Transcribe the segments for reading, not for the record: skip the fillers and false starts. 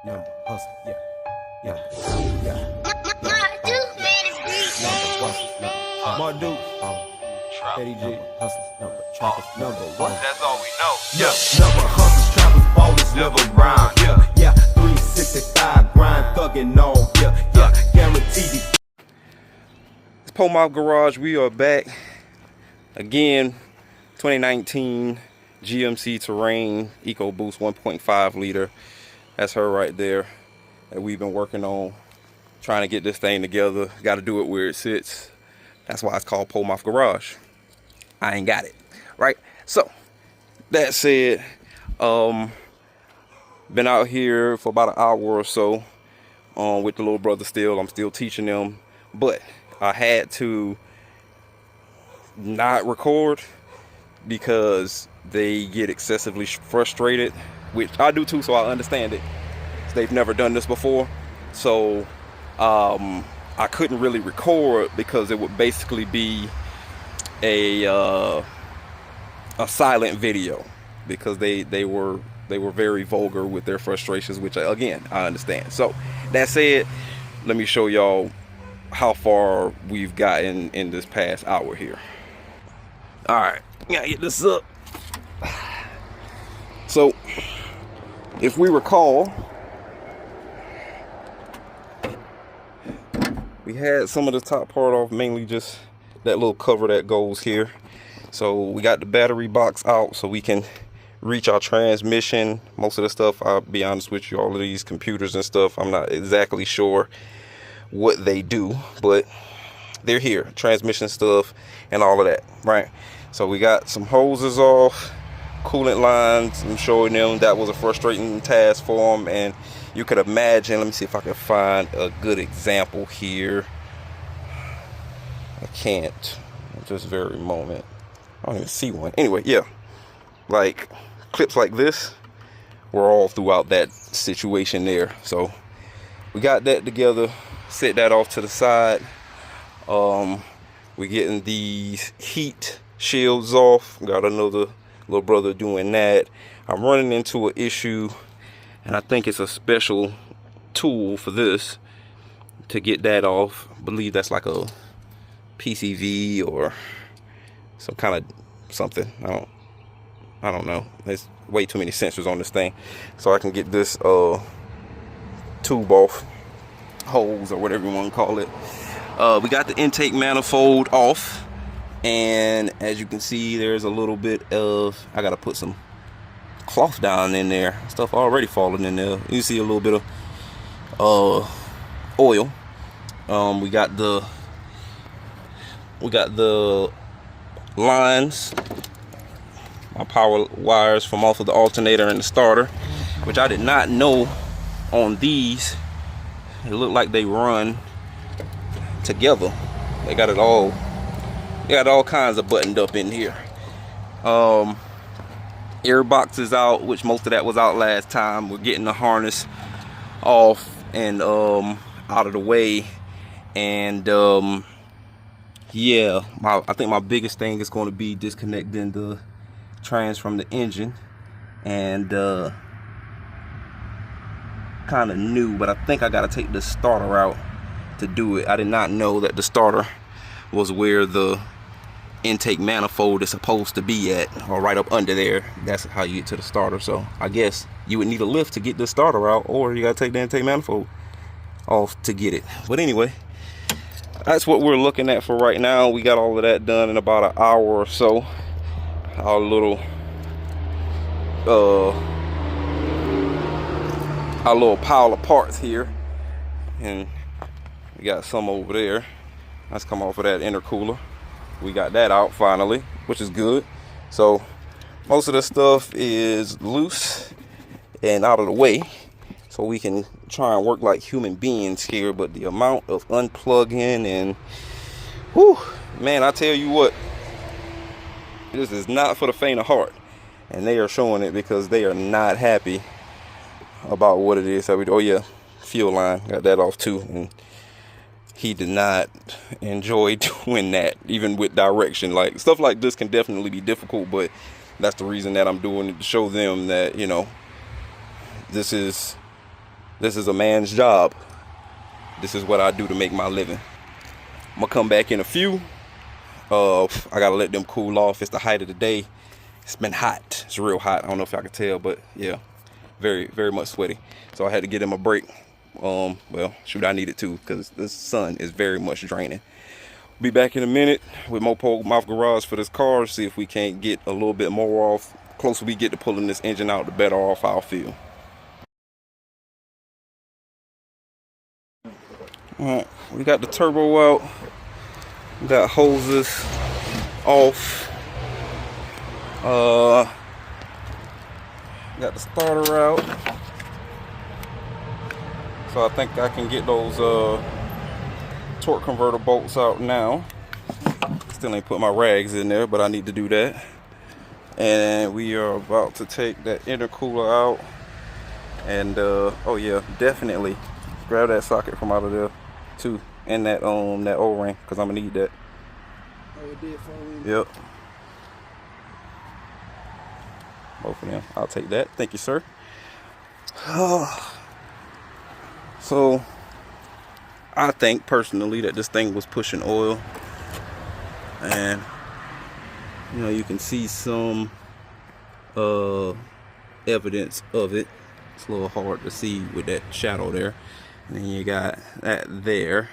number, hustle, yeah, yeah, yeah. More Duke, Eddie G, hustle, number, trappers, number one. That's all we know. Yeah, number hustles, trappers, ballers, live around. Yeah, yeah, 365 grind, thugging on. Yeah, yeah, guaranteed. It's Pomop Garage. We are back again. 2019 GMC Terrain EcoBoost 1.5 liter. That's her right there that we've been working on, trying to get this thing together. Got to do it where it sits. That's why it's called Pomop Garage. I ain't got it right. So that said, been out here for about an hour or so with the little brother. Still, I'm still teaching them, but I had to not record because they get excessively frustrated, which I do too, so I understand it. They've never done this before, so I couldn't really record because it would basically be a silent video, because they were very vulgar with their frustrations, which again I understand. So that said, let me show y'all how far we've gotten in this past hour here. All right, gotta get this up. So if we recall, we had some of the top part off, mainly just that little cover that goes here. So we got the battery box out so we can reach our transmission. Most of the stuff, I'll be honest with you, all of these computers and stuff, I'm not exactly sure what they do, but they're here, transmission stuff and all of that, right? So we got some hoses off, coolant lines. I'm showing them that was a frustrating task for them, and you could imagine, let me see if I can find a good example here. I can't at this very moment. I don't even see one. Anyway, yeah, like clips like this were all throughout that situation there. So we got that together, set that off to the side. We're getting these heat shields off. Got another little brother doing that. I'm running into an issue, and I think it's a special tool for this to get that off. I believe that's like a PCV or some kind of something. I don't know. There's way too many sensors on this thing. So I can get this tube off, hose or whatever you want to call it. We got the intake manifold off, and as you can see, there's a little bit of, I gotta put some cloth down in there. Stuff already falling in there. You see a little bit of oil. We got the lines, my power wires from off of the alternator and the starter, which I did not know on these. It looked like they run together. They got all kinds of buttoned up in here. Air box is out, which most of that was out last time. We're getting the harness off and out of the way, and yeah, I think my biggest thing is going to be disconnecting the trans from the engine, and kind of new, but I think I gotta take the starter out to do it. I did not know that the starter was where the intake manifold is supposed to be at, or right up under there. That's how you get to the starter. So I guess you would need a lift to get the starter out, or you gotta take the intake manifold off to get it. But anyway, that's what we're looking at for right now. We got all of that done in about an hour or so. Our little pile of parts here, and we got some over there. Let's come off of that intercooler. We got that out finally, which is good. So most of the stuff is loose and out of the way, so we can try and work like human beings here. But the amount of unplugging and whew, man, I tell you what, this is not for the faint of heart, and they are showing it because they are not happy about what it is that we do. Oh yeah, fuel line, got that off too, and he did not enjoy doing that, even with direction. Like, stuff like this can definitely be difficult, but that's the reason that I'm doing it, to show them that, you know, this is This is a man's job. This is what I do to make my living. I'm gonna come back in a few. I gotta let them cool off. It's the height of the day. It's been hot. It's real hot. I don't know if y'all can tell, but yeah, very, very much sweaty. So I had to get him a break. Well, shoot, I needed to because the sun is very much draining. Be back in a minute with Mopo Mouth Garage for this car. See if we can't get a little bit more off. Closer we get to pulling this engine out, the better off I'll feel. Alright, we got the turbo out. We got hoses off. Got the starter out. So I think I can get those torque converter bolts out now. Still ain't put my rags in there, but I need to do that. And we are about to take that intercooler out. And oh yeah, definitely grab that socket from out of there too, and that O-ring, because I'm gonna need that. Oh, it did fall in. Yep. Both of them. I'll take that. Thank you, sir. So I think personally that this thing was pushing oil, and you know, you can see some evidence of it. It's a little hard to see with that shadow there, and then you got that there.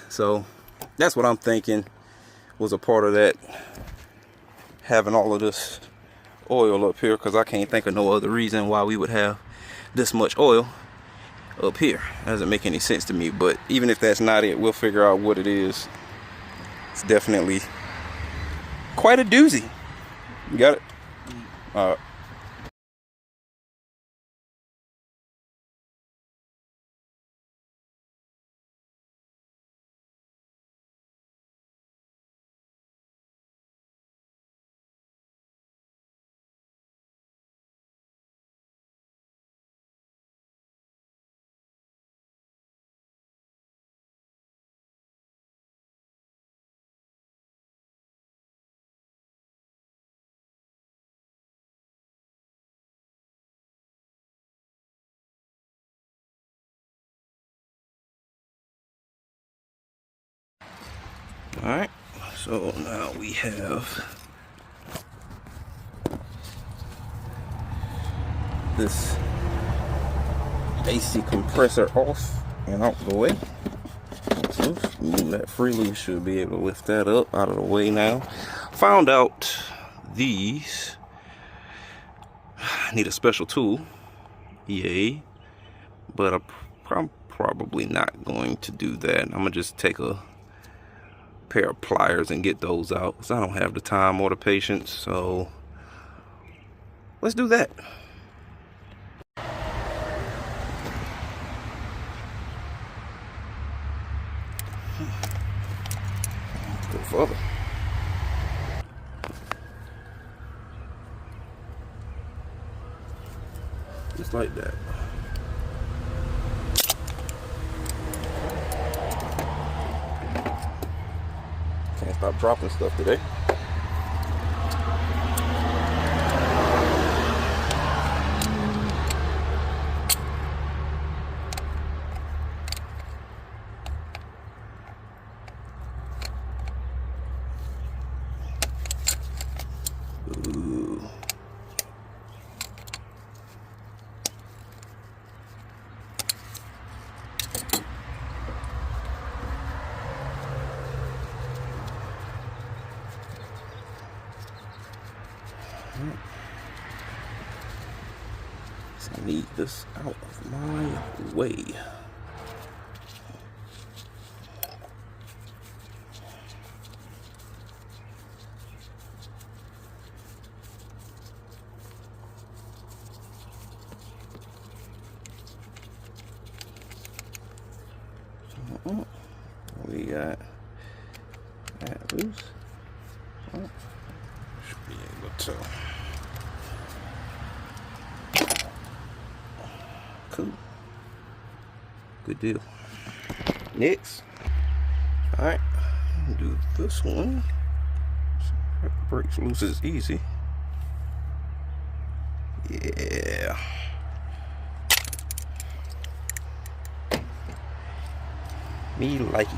So that's what I'm thinking was a part of that, having all of this oil up here, because I can't think of no other reason why we would have this much oil up here. That doesn't make any sense to me, but even if that's not it, we'll figure out what it is. It's definitely quite a doozy. You got it? All right. All right, so now we have this AC compressor off and out the way. So move that freely, should be able to lift that up out of the way now. Found out these need a special tool, yay, but I'm probably not going to do that. I'm gonna just take a pair of pliers and get those out, because I don't have the time or the patience. So let's do that. Let's go further. Just like that. Can't stop dropping stuff today. Ooh. So I need this out of my way. We got that loose. Oh, should be able to. Cool. Good deal. Next. Alright. Do this one. Brakes loose is easy. Yeah. Me like it.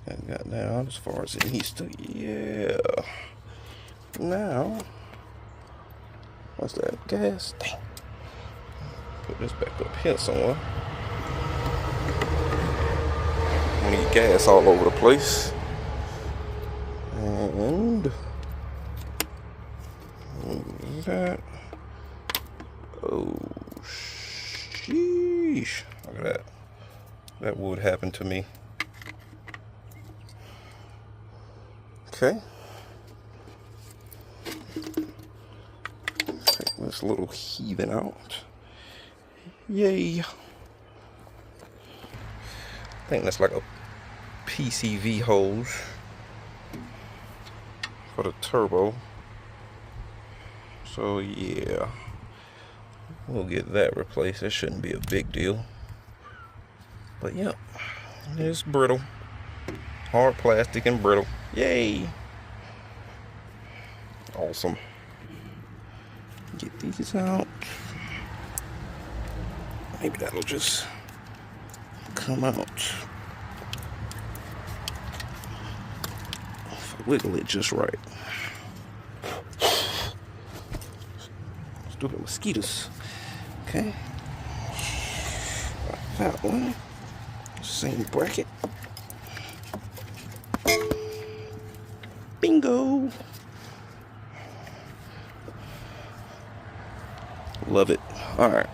I got down as far as it needs to. Yeah. Now, what's that? Gas. Dang. Put this back up here somewhere. I need gas all over the place. And that. Oh, sheesh. Look at that. That would happen to me. Okay. Take this little heathen out. Yay. I think that's like a PCV hose for the turbo. So yeah, we'll get that replaced. That shouldn't be a big deal. But yeah, it's brittle. Hard plastic and brittle. Yay. Awesome. Get these out. Maybe that'll just come out. If I wiggle it just right. Stupid mosquitoes. Okay. That one. Same bracket. Bingo. Love it. All right.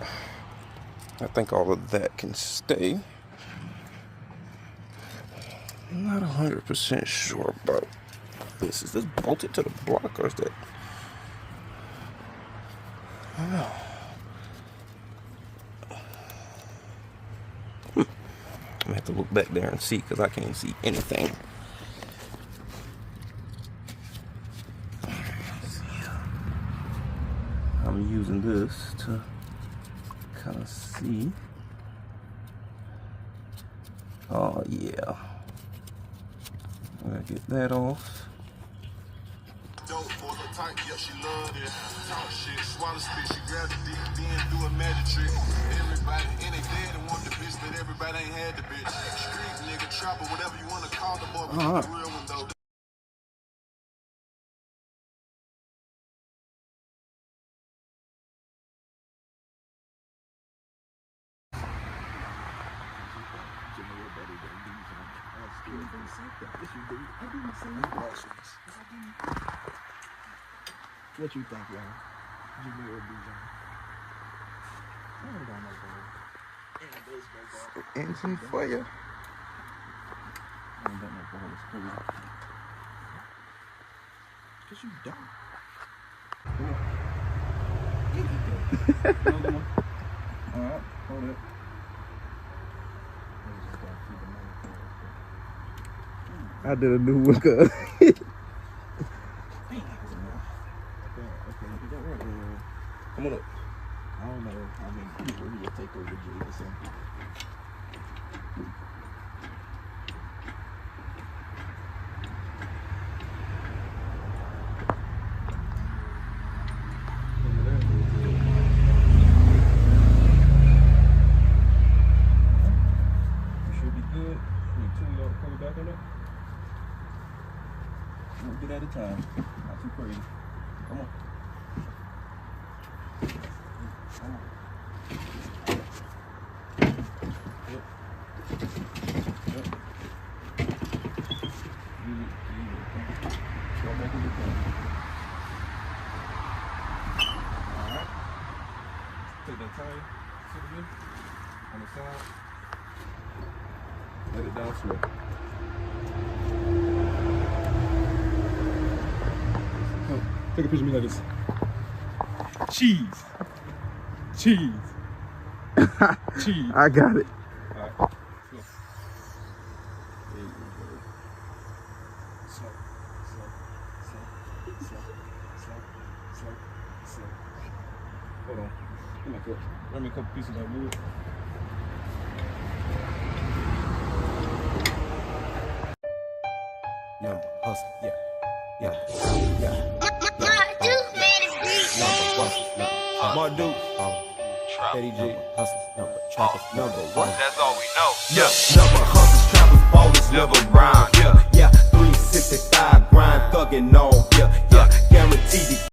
I think all of that can stay. I'm not 100% sure about this. Is this bolted to the block or is that? I don't know. I'm gonna have to look back there and see because I can't see anything. I'm using this to kind of see. Oh yeah. I gotta get that off. Dope boy, her tight, yeah, she love it. Talk shit, swallow spit, she grab the dick, then do a magic trick. Everybody in it dead and want the bitch, but everybody ain't had the bitch. Street nigga, trapper, whatever you wanna call the boy, but the real one though. What you think, y'all? Jimmy or Bijan? I don't got no ball. Engine fire. I ain't got no ball. It's crazy. Cause you don't. Alright, hold it. I did a new workout. Come on up. I don't know. I mean, people will take over Jay or something. You should be good. Need two of y'all to pull it back on up. One bit at a time. Not too crazy. Come on. Take that tire, sit again, on the side, let it down slow. Take a picture of me like this. Cheese. Cheese. Cheese. I got it. Alright, let's go. There you go. Slow, slow, slow, slow, slow, slow, slow. Hold on. Give me a cup. Run me a couple pieces of that wood. number hustle, yeah, yeah. More Duke, Eddie G, hustle, number, trappers, number one. That's all we know. Yeah, number